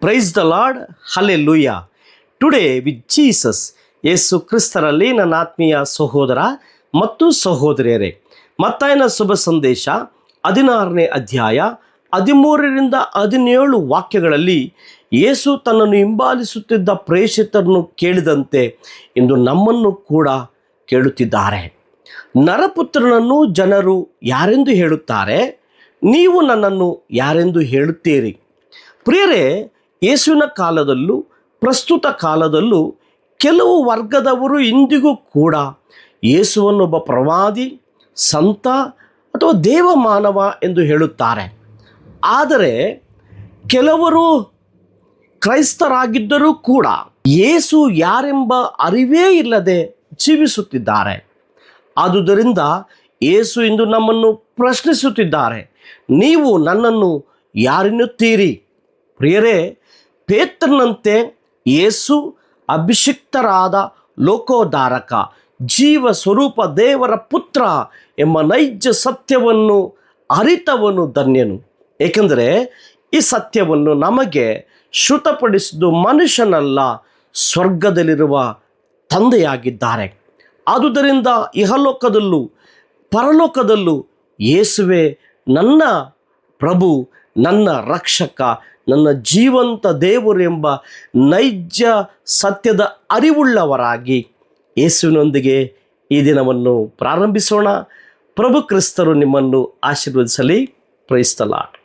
Price the Lord, hallelujah. Today with Jesus. ಯೇಸು ಕ್ರಿಸ್ತರಲ್ಲಿ ನನ್ನ ಆತ್ಮೀಯ ಸಹೋದರ ಮತ್ತು ಸಹೋದರಿಯರೇ, ಮತ್ತಾಯನ ಶುಭ ಸಂದೇಶ 16ನೇ ಅಧ್ಯಾಯ 13-17 ವಾಕ್ಯಗಳಲ್ಲಿ ಯೇಸು ತನ್ನನ್ನು ಹಿಂಬಾಲಿಸುತ್ತಿದ್ದ ಪ್ರೇಷಿತರನ್ನು ಕೇಳಿದಂತೆ ಇಂದು ನಮ್ಮನ್ನು ಕೂಡ ಕೇಳುತ್ತಿದ್ದಾರೆ. ನರಪುತ್ರನನ್ನು ಜನರು ಯಾರೆಂದು ಹೇಳುತ್ತಾರೆ? ನೀವು ನನ್ನನ್ನು ಯಾರೆಂದು ಹೇಳುತ್ತೀರಿ? ಪ್ರಿಯರೇ, ಯೇಸುವಿನ ಕಾಲದಲ್ಲೂ ಪ್ರಸ್ತುತ ಕಾಲದಲ್ಲೂ ಕೆಲವು ವರ್ಗದವರು ಇಂದಿಗೂ ಕೂಡ ಯೇಸುವನ್ನೊಬ್ಬ ಪ್ರವಾದಿ, ಸಂತ ಅಥವಾ ದೇವಮಾನವ ಎಂದು ಹೇಳುತ್ತಾರೆ. ಆದರೆ ಕೆಲವರು ಕ್ರೈಸ್ತರಾಗಿದ್ದರೂ ಕೂಡ ಯೇಸು ಯಾರೆಂಬ ಅರಿವೇ ಇಲ್ಲದೆ ಜೀವಿಸುತ್ತಿದ್ದಾರೆ. ಆದುದರಿಂದ ಯೇಸು ಇಂದು ನಮ್ಮನ್ನು ಪ್ರಶ್ನಿಸುತ್ತಿದ್ದಾರೆ, ನೀವು ನನ್ನನ್ನು ಯಾರೆನ್ನುತ್ತೀರಿ? ಪ್ರಿಯರೇ, ಪೇತ್ರನಂತೆ ಯೇಸು ಅಭಿಷಿಕ್ತರಾದ ಲೋಕೋದ್ಧಾರಕ, ಜೀವ ಸ್ವರೂಪ ದೇವರ ಪುತ್ರ ಎಂಬ ನೈಜ ಸತ್ಯವನ್ನು ಅರಿತವನು ಧನ್ಯನು. ಏಕೆಂದರೆ ಈ ಸತ್ಯವನ್ನು ನಮಗೆ ಶ್ರುತಪಡಿಸಿದ್ದು ಮನುಷ್ಯನಲ್ಲ, ಸ್ವರ್ಗದಲ್ಲಿರುವ ತಂದೆಯಾಗಿದ್ದಾರೆ. ಆದುದರಿಂದ ಇಹಲೋಕದಲ್ಲೂ ಪರಲೋಕದಲ್ಲೂ ಯೇಸುವೆ ನನ್ನ ಪ್ರಭು, ನನ್ನ ರಕ್ಷಕ, ನನ್ನ ಜೀವಂತ ದೇವರು ಎಂಬ ನೈಜ ಸತ್ಯದ ಅರಿವುಳ್ಳವರಾಗಿ ಯೇಸುವಿನೊಂದಿಗೆ ಈ ದಿನವನ್ನು ಪ್ರಾರಂಭಿಸೋಣ. ಪ್ರಭು ಕ್ರಿಸ್ತರು ನಿಮ್ಮನ್ನು ಆಶೀರ್ವದಿಸಲಿ. Praise the lord.